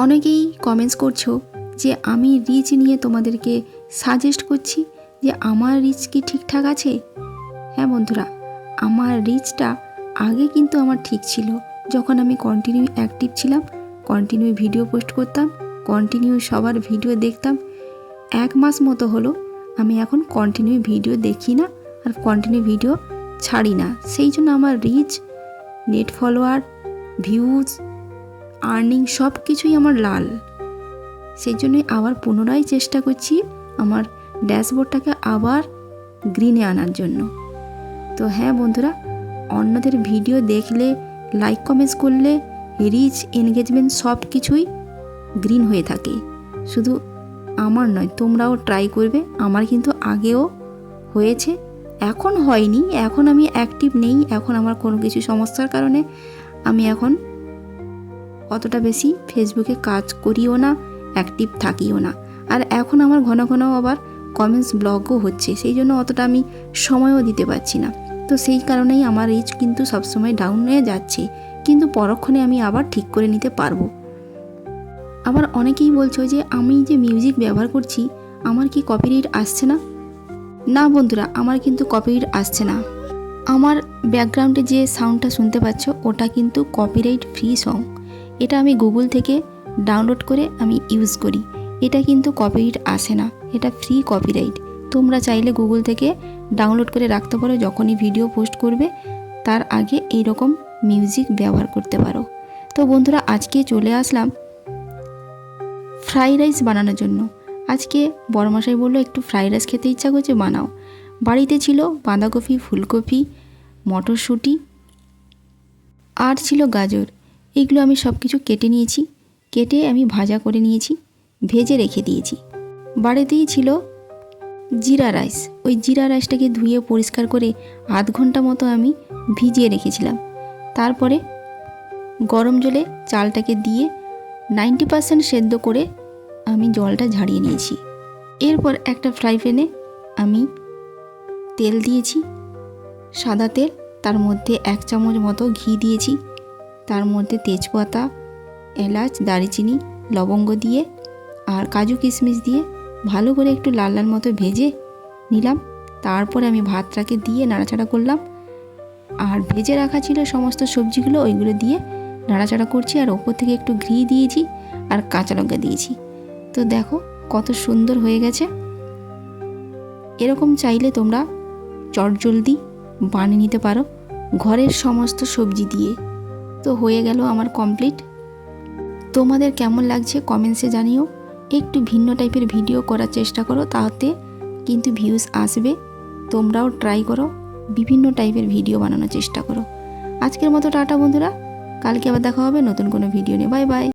অনেকেই কমেন্টস করছো যে আমি রিচ নিয়ে তোমাদেরকে সাজেস্ট করছি যে আমার রিচ কি ঠিকঠাক আছে। হ্যাঁ বন্ধুরা, আমার রিচটা আগে কিন্তু আমার ঠিক ছিল, যখন আমি কন্টিনিউ অ্যাক্টিভ ছিলাম, কন্টিনিউ ভিডিও পোস্ট করতাম, কন্টিনিউ সবার ভিডিও দেখতাম। 1 মাস মতো হলো আমি এখন কন্টিনিউ ভিডিও দেখি না আর কন্টিনিউ ভিডিও ছাড়ি না। সেই জন্য আমার reach, net follower, views, earning সব কিছুই আমার লাল। সেই জন্যই আবার পুনরায় চেষ্টা করছি আমার ড্যাশবোর্ডটাকে আবার গ্রিনে আনার জন্য। তো হ্যাঁ বন্ধুরা, অন্যদের ভিডিও দেখলে, লাইক কমেন্টস করলে রিচ, এনগেজমেন্ট সব কিছুই গ্রিন হয়ে থাকে। শুধু আমার নয়, তোমরাও ট্রাই করবে। আমার কিন্তু আগেও হয়েছে, এখন হয়নি, এখন আমি অ্যাক্টিভ নেই। এখন আমার কোনো কিছু সমস্যার কারণে আমি এখন অতটা বেশি ফেসবুকে কাজ করিও না, অ্যাক্টিভ থাকিও না। আর এখন আমার ঘন ঘন আবার কমেন্টস ব্লগও হচ্ছে, সেই জন্য অতটা আমি সময়ও দিতে পারছি না। তো সেই কারণেই আমার রিচ কিন্তু সবসময় ডাউন হয়ে যাচ্ছে, কিন্তু পরক্ষণে আমি আবার ঠিক করে নিতে পারবো। আবার অনেকেই বলছো যে আমি যে মিউজিক ব্যবহার করছি আমার কি কপিরাইট আসছে না। না বন্ধুরা, আমার কিন্তু কপিরাইট আসছে না। আমার ব্যাকগ্রাউন্ডে যে সাউন্ডটা শুনতে পাচ্ছ ওটা কিন্তু কপিরাইট ফ্রি সং। এটা আমি গুগল থেকে ডাউনলোড করে আমি ইউজ করি। এটা কিন্তু কপিরাইট আসে না, এটা ফ্রি কপিরাইট। তোমরা চাইলে গুগল থেকে ডাউনলোড করে রাখতে পারো, যখনই ভিডিও পোস্ট করবে তার আগে এইরকম মিউজিক ব্যবহার করতে পারো। তো বন্ধুরা, আজকে চলে আসলাম ফ্রাইড রাইস বানানোর জন্য। আজকে বড়মশাই বললো একটু ফ্রাইড রাইস খেতে ইচ্ছা করছে, বানাও। বাড়িতে ছিল বাঁধাকপি, ফুলকপি, মটরশুঁটি আর ছিল গাজর। এগুলো আমি সব কিছু কেটে নিয়েছি, কেটে আমি ভাজা করে নিয়েছি, ভেজে রেখে দিয়েছি। বাড়িতেই ছিল জিরা রাইস, ওই জিরা রাইসটাকে ধুয়ে পরিষ্কার করে আধ ঘন্টা মতো আমি ভিজিয়ে রেখেছিলাম। তারপরে গরম জলে চালটাকে দিয়ে 90% সেদ্ধ করে আমি জলটা ঝাড়িয়ে নিয়েছি। এরপর একটা ফ্রাই প্যানে আমি তেল দিয়েছি, সাদা তেল। তার মধ্যে 1 চামচ মতো ঘি দিয়েছি। তার মধ্যে তেজপাতা, এলাচ, দারচিনি, লবঙ্গ দিয়ে আর কাজু কিশমিশ দিয়ে ভালো করে একটু লাল লাল মতো ভেজে নিলাম। তারপরে আমি ভাতটাকে দিয়ে নাড়াচাড়া করলাম। আর ভেজে রাখা ছিল সমস্ত সবজিগুলো, ওইগুলো দিয়ে নাড়াচাড়া করছি। আর ওপর থেকে একটু ঘি দিয়েছি আর কাঁচা লঙ্কা দিয়েছি। তো দেখো কত সুন্দর হয়ে গেছে। এরকম চাইলে তোমরা চটজলদি বানিয়ে নিতে পারো ঘরের সমস্ত সবজি দিয়ে। তো হয়ে গেল আমার কমপ্লিট। তোমাদের কেমন লাগছে কমেন্টসে জানিও। একটু ভিন্ন টাইপের ভিডিও করার চেষ্টা করো, তাতে কিন্তু ভিউজ আসবে। তোমরাও ট্রাই করো, বিভিন্ন টাইপের ভিডিও বানানোর চেষ্টা করো। আজকের মতো টাটা বন্ধুরা, কালকে আবার দেখা হবে নতুন কোনো ভিডিও নিয়ে। Bye bye.